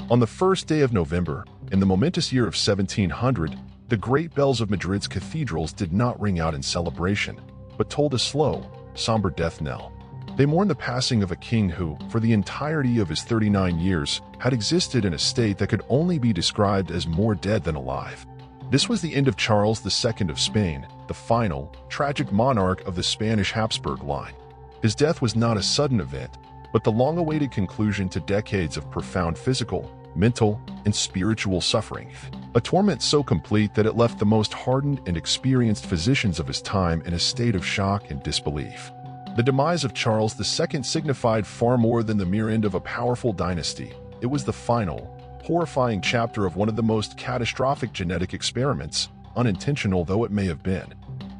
On the first day of November, in the momentous year of 1700, the great bells of Madrid's cathedrals did not ring out in celebration, but tolled a slow, somber death knell. They mourned the passing of a king who, for the entirety of his 39 years, had existed in a state that could only be described as more dead than alive. This was the end of Charles II of Spain, the final, tragic monarch of the Spanish Habsburg line. His death was not a sudden event, but the long-awaited conclusion to decades of profound physical, mental, and spiritual suffering, a torment so complete that it left the most hardened and experienced physicians of his time in a state of shock and disbelief. The demise of Charles II signified far more than the mere end of a powerful dynasty. It was the final, horrifying chapter of one of the most catastrophic genetic experiments, unintentional though it may have been,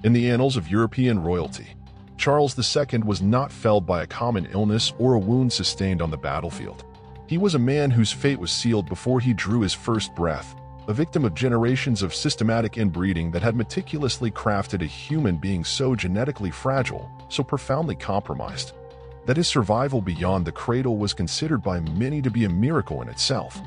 in the annals of European royalty. Charles II was not felled by a common illness or a wound sustained on the battlefield. He was a man whose fate was sealed before he drew his first breath, a victim of generations of systematic inbreeding that had meticulously crafted a human being so genetically fragile, so profoundly compromised, that his survival beyond the cradle was considered by many to be a miracle in itself.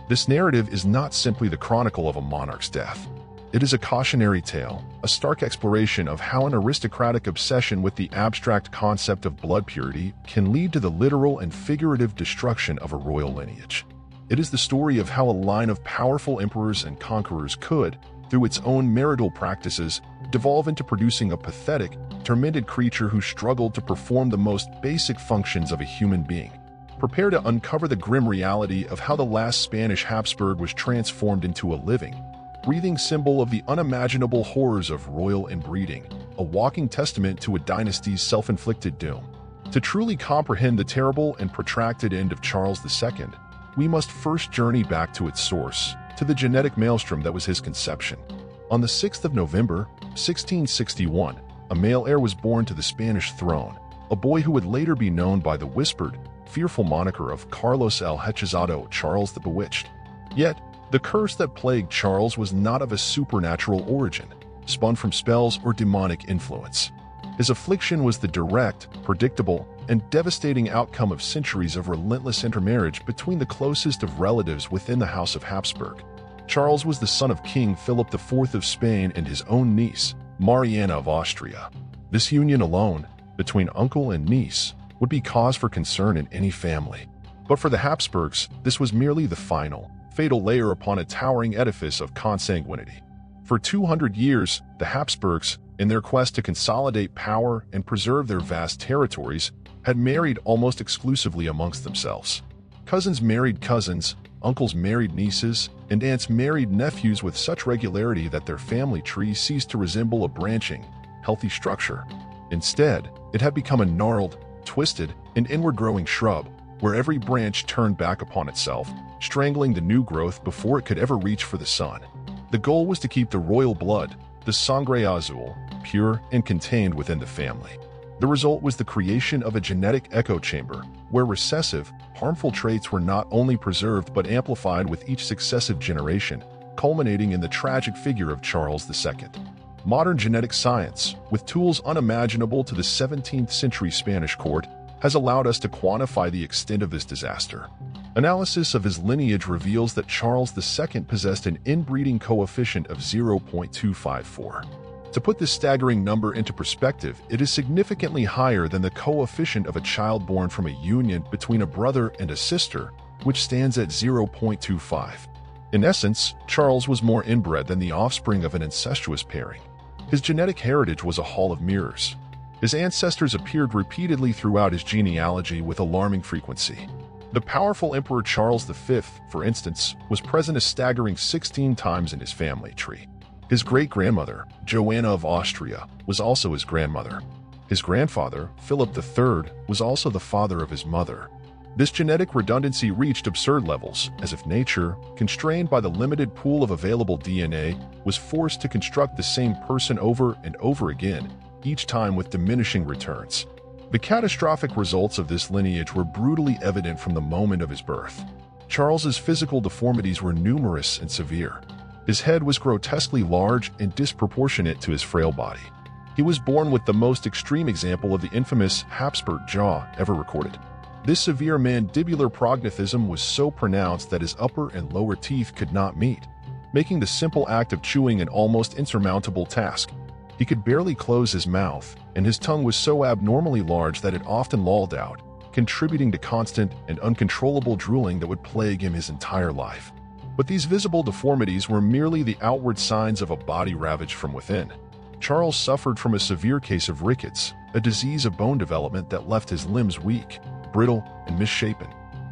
This narrative is not simply the chronicle of a monarch's death. It is a cautionary tale, a stark exploration of how an aristocratic obsession with the abstract concept of blood purity can lead to the literal and figurative destruction of a royal lineage. It is the story of how a line of powerful emperors and conquerors could, through its own marital practices, devolve into producing a pathetic, tormented creature who struggled to perform the most basic functions of a human being. Prepare to uncover the grim reality of how the last Spanish Habsburg was transformed into a living, breathing symbol of the unimaginable horrors of royal inbreeding, a walking testament to a dynasty's self-inflicted doom. To truly comprehend the terrible and protracted end of Charles II, we must first journey back to its source, to the genetic maelstrom that was his conception. On the 6th of November, 1661, a male heir was born to the Spanish throne, a boy who would later be known by the whispered, fearful moniker of Carlos el Hechizado, Charles the Bewitched. Yet, the curse that plagued Charles was not of a supernatural origin, spun from spells or demonic influence. His affliction was the direct, predictable, and devastating outcome of centuries of relentless intermarriage between the closest of relatives within the House of Habsburg. Charles was the son of King Philip IV of Spain and his own niece, Mariana of Austria. This union alone, between uncle and niece, would be cause for concern in any family. But for the Habsburgs, this was merely the final, fatal layer upon a towering edifice of consanguinity. For 200 years, the Habsburgs, in their quest to consolidate power and preserve their vast territories, had married almost exclusively amongst themselves. Cousins married cousins, uncles married nieces, and aunts married nephews with such regularity that their family tree ceased to resemble a branching, healthy structure. Instead, it had become a gnarled, twisted, and inward-growing shrub, where every branch turned back upon itself, strangling the new growth before it could ever reach for the sun. The goal was to keep the royal blood, the sangre azul, pure and contained within the family. The result was the creation of a genetic echo chamber, where recessive, harmful traits were not only preserved but amplified with each successive generation, culminating in the tragic figure of Charles II. Modern genetic science, with tools unimaginable to the 17th century Spanish court, has allowed us to quantify the extent of this disaster. Analysis of his lineage reveals that Charles II possessed an inbreeding coefficient of 0.254. To put this staggering number into perspective, it is significantly higher than the coefficient of a child born from a union between a brother and a sister, which stands at 0.25. In essence, Charles was more inbred than the offspring of an incestuous pairing. His genetic heritage was a hall of mirrors. His ancestors appeared repeatedly throughout his genealogy with alarming frequency. The powerful Emperor Charles V, for instance, was present a staggering 16 times in his family tree. His great-grandmother, Joanna of Austria, was also his grandmother. His grandfather, Philip III, was also the father of his mother. This genetic redundancy reached absurd levels, as if nature, constrained by the limited pool of available DNA, was forced to construct the same person over and over again, each time with diminishing returns. The catastrophic results of this lineage were brutally evident from the moment of his birth. Charles's physical deformities were numerous and severe. His head was grotesquely large and disproportionate to his frail body. He was born with the most extreme example of the infamous Habsburg jaw ever recorded. This severe mandibular prognathism was so pronounced that his upper and lower teeth could not meet, making the simple act of chewing an almost insurmountable task. He could barely close his mouth, and his tongue was so abnormally large that it often lolled out, contributing to constant and uncontrollable drooling that would plague him his entire life. But these visible deformities were merely the outward signs of a body ravaged from within. Charles suffered from a severe case of rickets, a disease of bone development that left his limbs weak, brittle, and misshapen.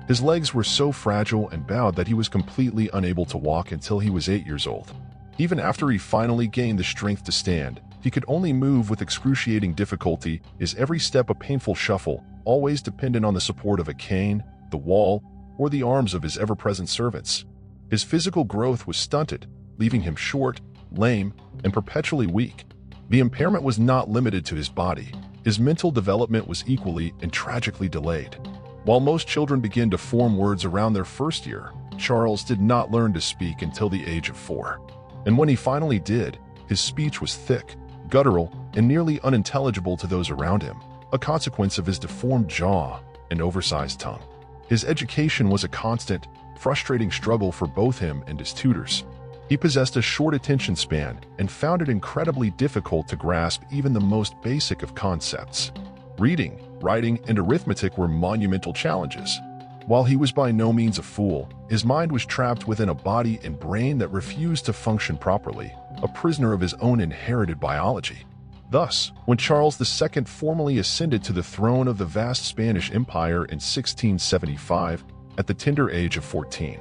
His legs were so fragile and bowed that he was completely unable to walk until he was 8 years old. Even after he finally gained the strength to stand, he could only move with excruciating difficulty, his every step a painful shuffle, always dependent on the support of a cane, the wall, or the arms of his ever-present servants. His physical growth was stunted, leaving him short, lame, and perpetually weak. The impairment was not limited to his body. His mental development was equally and tragically delayed. While most children begin to form words around their first year, Charles did not learn to speak until the age of 4. And when he finally did, his speech was thick, guttural, and nearly unintelligible to those around him, a consequence of his deformed jaw and oversized tongue. His education was a constant, frustrating struggle for both him and his tutors. He possessed a short attention span and found it incredibly difficult to grasp even the most basic of concepts. Reading, writing, and arithmetic were monumental challenges. While he was by no means a fool, his mind was trapped within a body and brain that refused to function properly, a prisoner of his own inherited biology. Thus, when Charles II formally ascended to the throne of the vast Spanish Empire in 1675, at the tender age of 14,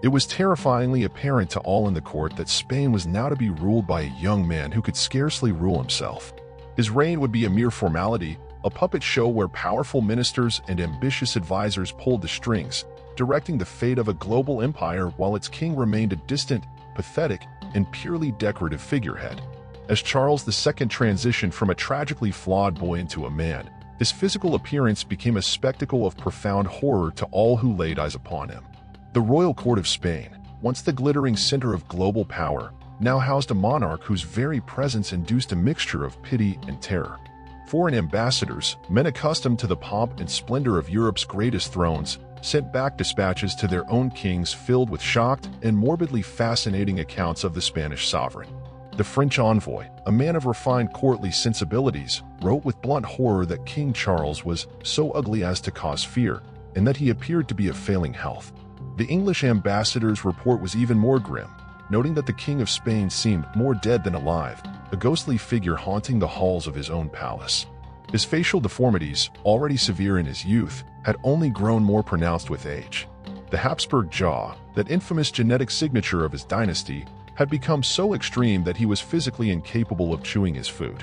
it was terrifyingly apparent to all in the court that Spain was now to be ruled by a young man who could scarcely rule himself. His reign would be a mere formality, a puppet show where powerful ministers and ambitious advisors pulled the strings, directing the fate of a global empire while its king remained a distant, pathetic, and purely decorative figurehead. As Charles II transitioned from a tragically flawed boy into a man, his physical appearance became a spectacle of profound horror to all who laid eyes upon him. The royal court of Spain, once the glittering center of global power, now housed a monarch whose very presence induced a mixture of pity and terror. Foreign ambassadors, men accustomed to the pomp and splendor of Europe's greatest thrones, sent back dispatches to their own kings filled with shocked and morbidly fascinating accounts of the Spanish sovereign. The French envoy, a man of refined courtly sensibilities, wrote with blunt horror that King Charles was so ugly as to cause fear, and that he appeared to be of failing health. The English ambassador's report was even more grim, noting that the King of Spain seemed more dead than alive, a ghostly figure haunting the halls of his own palace. His facial deformities, already severe in his youth, had only grown more pronounced with age. The Habsburg jaw, that infamous genetic signature of his dynasty, had become so extreme that he was physically incapable of chewing his food.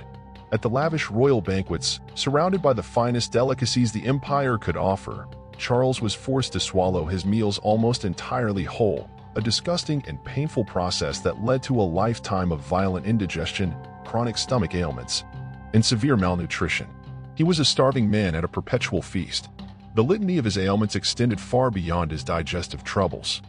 At the lavish royal banquets, surrounded by the finest delicacies the empire could offer, Charles was forced to swallow his meals almost entirely whole, a disgusting and painful process that led to a lifetime of violent indigestion, chronic stomach ailments, and severe malnutrition. He was a starving man at a perpetual feast. The litany of his ailments extended far beyond his digestive troubles.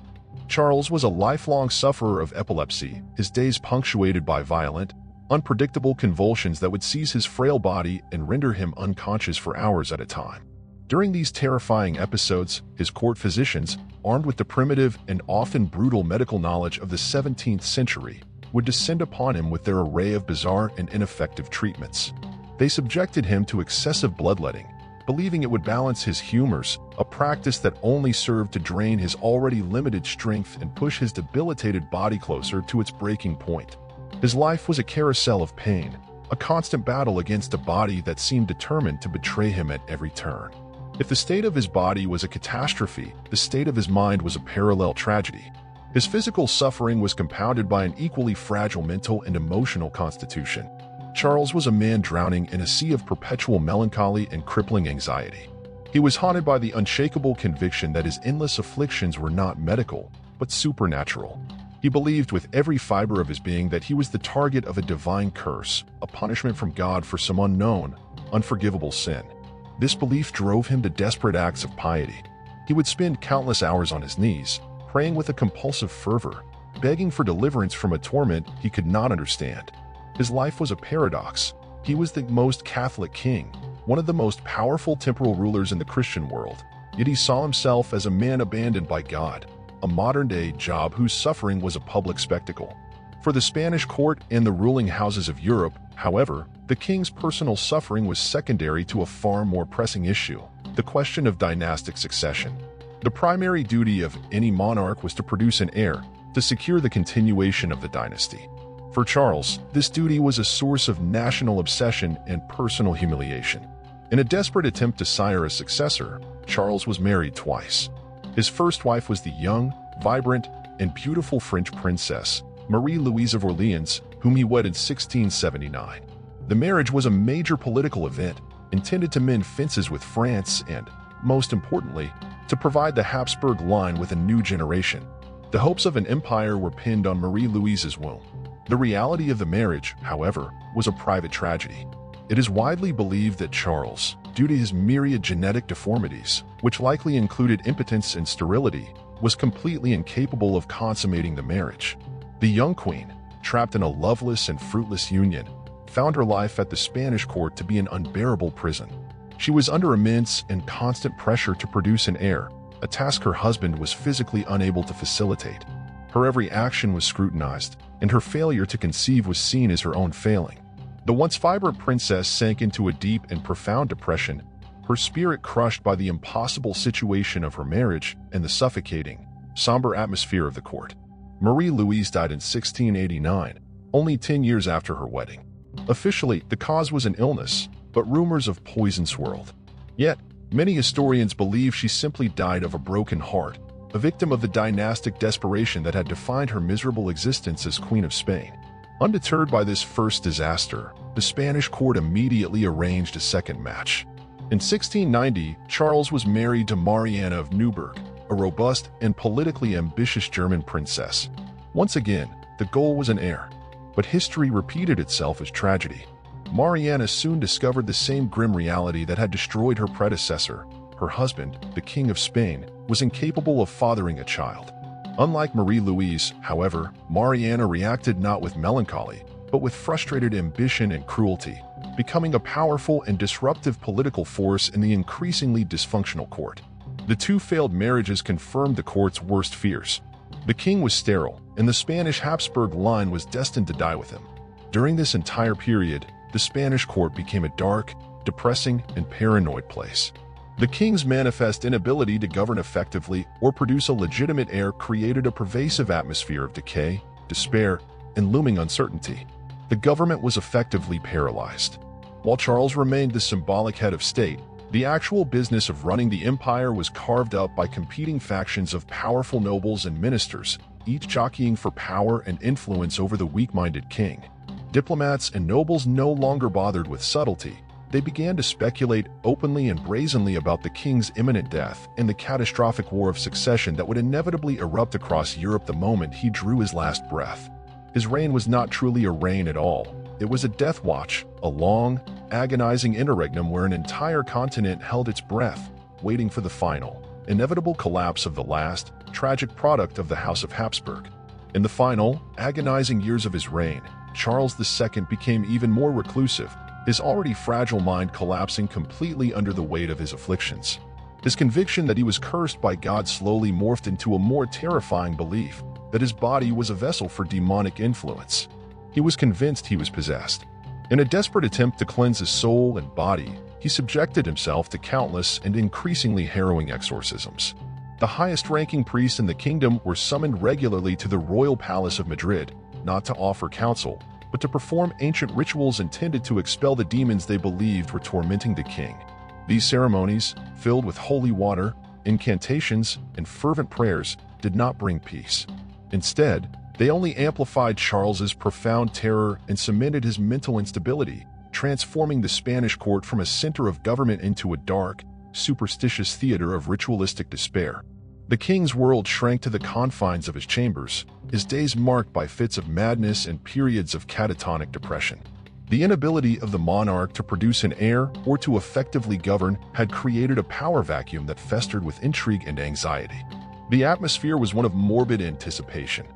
Charles was a lifelong sufferer of epilepsy, his days punctuated by violent, unpredictable convulsions that would seize his frail body and render him unconscious for hours at a time. During these terrifying episodes, his court physicians, armed with the primitive and often brutal medical knowledge of the 17th century, would descend upon him with their array of bizarre and ineffective treatments. They subjected him to excessive bloodletting, believing it would balance his humors, a practice that only served to drain his already limited strength and push his debilitated body closer to its breaking point. His life was a carousel of pain, a constant battle against a body that seemed determined to betray him at every turn. If the state of his body was a catastrophe, the state of his mind was a parallel tragedy. His physical suffering was compounded by an equally fragile mental and emotional constitution. Charles was a man drowning in a sea of perpetual melancholy and crippling anxiety. He was haunted by the unshakable conviction that his endless afflictions were not medical, but supernatural. He believed with every fiber of his being that he was the target of a divine curse, a punishment from God for some unknown, unforgivable sin. This belief drove him to desperate acts of piety. He would spend countless hours on his knees, praying with a compulsive fervor, begging for deliverance from a torment he could not understand. His life was a paradox. He was the most Catholic king, one of the most powerful temporal rulers in the Christian world, yet he saw himself as a man abandoned by God, a modern-day Job whose suffering was a public spectacle. For the Spanish court and the ruling houses of Europe, however, the king's personal suffering was secondary to a far more pressing issue, the question of dynastic succession. The primary duty of any monarch was to produce an heir, to secure the continuation of the dynasty. For Charles, this duty was a source of national obsession and personal humiliation. In a desperate attempt to sire a successor, Charles was married twice. His first wife was the young, vibrant, and beautiful French princess, Marie-Louise of Orleans, whom he wed in 1679. The marriage was a major political event, intended to mend fences with France and, most importantly, to provide the Habsburg line with a new generation. The hopes of an empire were pinned on Marie-Louise's womb. The reality of the marriage, however, was a private tragedy. It is widely believed that Charles, due to his myriad genetic deformities, which likely included impotence and sterility, was completely incapable of consummating the marriage. The young queen, trapped in a loveless and fruitless union, found her life at the Spanish court to be an unbearable prison. She was under immense and constant pressure to produce an heir, a task her husband was physically unable to facilitate. Her every action was scrutinized, and her failure to conceive was seen as her own failing. The once vibrant princess sank into a deep and profound depression, her spirit crushed by the impossible situation of her marriage and the suffocating, somber atmosphere of the court. Marie-Louise died in 1689, only 10 years after her wedding. Officially, the cause was an illness, but rumors of poison swirled. Yet, many historians believe she simply died of a broken heart, a victim of the dynastic desperation that had defined her miserable existence as Queen of Spain. Undeterred by this first disaster, the Spanish court immediately arranged a second match. In 1690, Charles was married to Mariana of Neuburg, a robust and politically ambitious German princess. Once again, the goal was an heir, but history repeated itself as tragedy. Mariana soon discovered the same grim reality that had destroyed her predecessor. Her husband, the King of Spain, was incapable of fathering a child. Unlike Marie-Louise, however, Mariana reacted not with melancholy, but with frustrated ambition and cruelty, becoming a powerful and disruptive political force in the increasingly dysfunctional court. The two failed marriages confirmed the court's worst fears. The king was sterile, and the Spanish Habsburg line was destined to die with him. During this entire period, the Spanish court became a dark, depressing, and paranoid place. The king's manifest inability to govern effectively or produce a legitimate heir created a pervasive atmosphere of decay, despair, and looming uncertainty. The government was effectively paralyzed. While Charles remained the symbolic head of state, the actual business of running the empire was carved up by competing factions of powerful nobles and ministers, each jockeying for power and influence over the weak-minded king. Diplomats and nobles no longer bothered with subtlety. They began to speculate openly and brazenly about the king's imminent death and the catastrophic war of succession that would inevitably erupt across Europe the moment he drew his last breath. His reign was not truly a reign at all. It was a death watch, a long, agonizing interregnum where an entire continent held its breath, waiting for the final, inevitable collapse of the last, tragic product of the House of Habsburg. In the final, agonizing years of his reign, Charles II became even more reclusive, his already fragile mind collapsing completely under the weight of his afflictions. His conviction that he was cursed by God slowly morphed into a more terrifying belief that his body was a vessel for demonic influence. He was convinced he was possessed. In a desperate attempt to cleanse his soul and body, he subjected himself to countless and increasingly harrowing exorcisms. The highest-ranking priests in the kingdom were summoned regularly to the royal palace of Madrid, not to offer counsel, but to perform ancient rituals intended to expel the demons they believed were tormenting the king. These ceremonies, filled with holy water, incantations, and fervent prayers, did not bring peace. Instead, they only amplified Charles's profound terror and cemented his mental instability, transforming the Spanish court from a center of government into a dark, superstitious theater of ritualistic despair. The king's world shrank to the confines of his chambers, his days marked by fits of madness and periods of catatonic depression. The inability of the monarch to produce an heir or to effectively govern had created a power vacuum that festered with intrigue and anxiety. The atmosphere was one of morbid anticipation.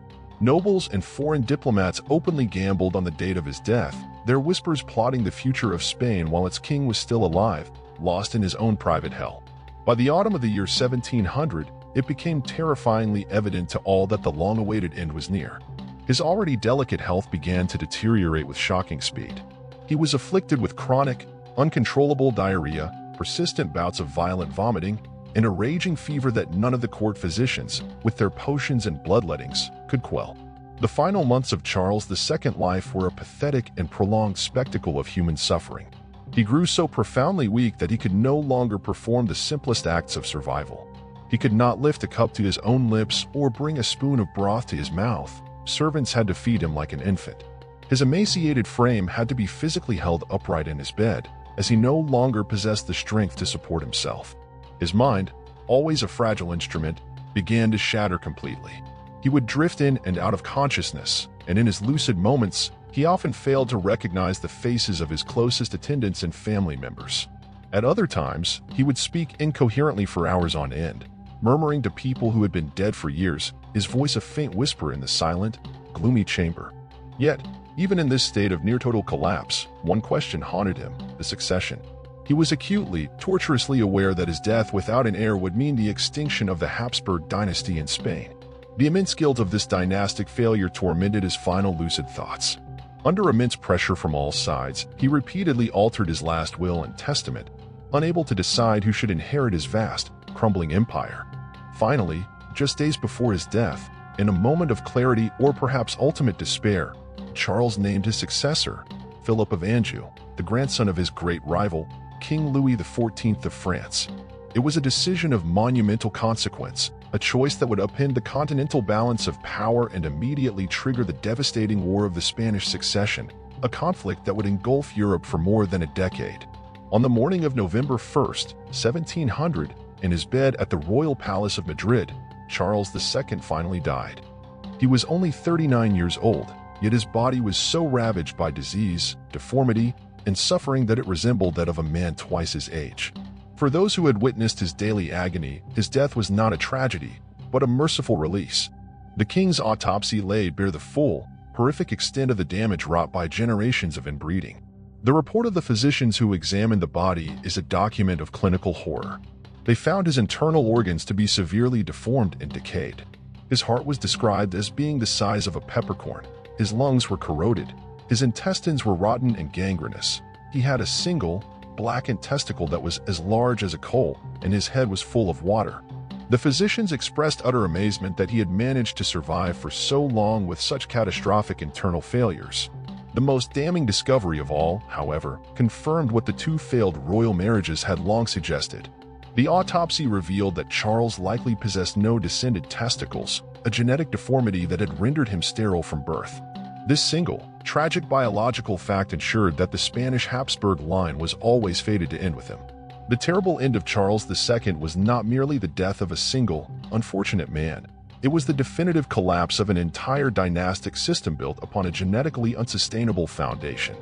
Nobles and foreign diplomats openly gambled on the date of his death, their whispers plotting the future of Spain while its king was still alive, lost in his own private hell. By the autumn of the year 1700, it became terrifyingly evident to all that the long-awaited end was near. His already delicate health began to deteriorate with shocking speed. He was afflicted with chronic, uncontrollable diarrhea, persistent bouts of violent vomiting, and a raging fever that none of the court physicians, with their potions and bloodlettings, could quell. The final months of Charles II's life were a pathetic and prolonged spectacle of human suffering. He grew so profoundly weak that he could no longer perform the simplest acts of survival. He could not lift a cup to his own lips or bring a spoon of broth to his mouth. Servants had to feed him like an infant. His emaciated frame had to be physically held upright in his bed, as he no longer possessed the strength to support himself. His mind, always a fragile instrument, began to shatter completely. He would drift in and out of consciousness, and in his lucid moments, he often failed to recognize the faces of his closest attendants and family members. At other times, he would speak incoherently for hours on end, murmuring to people who had been dead for years, his voice a faint whisper in the silent, gloomy chamber. Yet, even in this state of near-total collapse, one question haunted him: the succession. He was acutely, torturously aware that his death without an heir would mean the extinction of the Habsburg dynasty in Spain. The immense guilt of this dynastic failure tormented his final lucid thoughts. Under immense pressure from all sides, he repeatedly altered his last will and testament, unable to decide who should inherit his vast, crumbling empire. Finally, just days before his death, in a moment of clarity or perhaps ultimate despair, Charles named his successor, Philip of Anjou, the grandson of his great rival, King Louis XIV of France. It was a decision of monumental consequence, a choice that would upend the continental balance of power and immediately trigger the devastating War of the Spanish Succession, a conflict that would engulf Europe for more than a decade. On the morning of November 1st, 1700, in his bed at the Royal Palace of Madrid, Charles II finally died. He was only 39 years old, yet his body was so ravaged by disease, deformity, and suffering that it resembled that of a man twice his age. For those who had witnessed his daily agony, his death was not a tragedy, but a merciful release. The king's autopsy laid bare the full, horrific extent of the damage wrought by generations of inbreeding. The report of the physicians who examined the body is a document of clinical horror. They found his internal organs to be severely deformed and decayed. His heart was described as being the size of a peppercorn. His lungs were corroded. His intestines were rotten and gangrenous. He had a single, blackened testicle that was as large as a coal, and his head was full of water. The physicians expressed utter amazement that he had managed to survive for so long with such catastrophic internal failures. The most damning discovery of all, however, confirmed what the two failed royal marriages had long suggested. The autopsy revealed that Charles likely possessed no descended testicles, a genetic deformity that had rendered him sterile from birth. This single, tragic biological fact ensured that the Spanish Habsburg line was always fated to end with him. The terrible end of Charles II was not merely the death of a single, unfortunate man. It was the definitive collapse of an entire dynastic system built upon a genetically unsustainable foundation.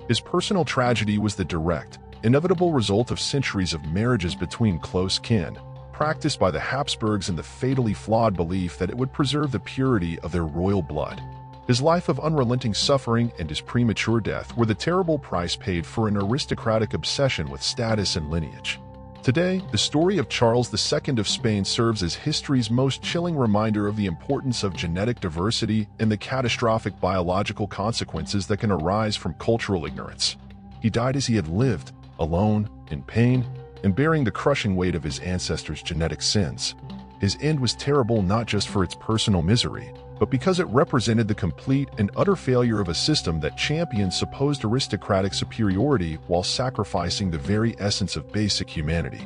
His personal tragedy was the direct, inevitable result of centuries of marriages between close kin, practiced by the Habsburgs in the fatally flawed belief that it would preserve the purity of their royal blood. His life of unrelenting suffering and his premature death were the terrible price paid for an aristocratic obsession with status and lineage. Today, the story of Charles II of Spain serves as history's most chilling reminder of the importance of genetic diversity and the catastrophic biological consequences that can arise from cultural ignorance. He died as he had lived, alone, in pain, and bearing the crushing weight of his ancestors' genetic sins. His end was terrible not just for its personal misery, but because it represented the complete and utter failure of a system that championed supposed aristocratic superiority while sacrificing the very essence of basic humanity.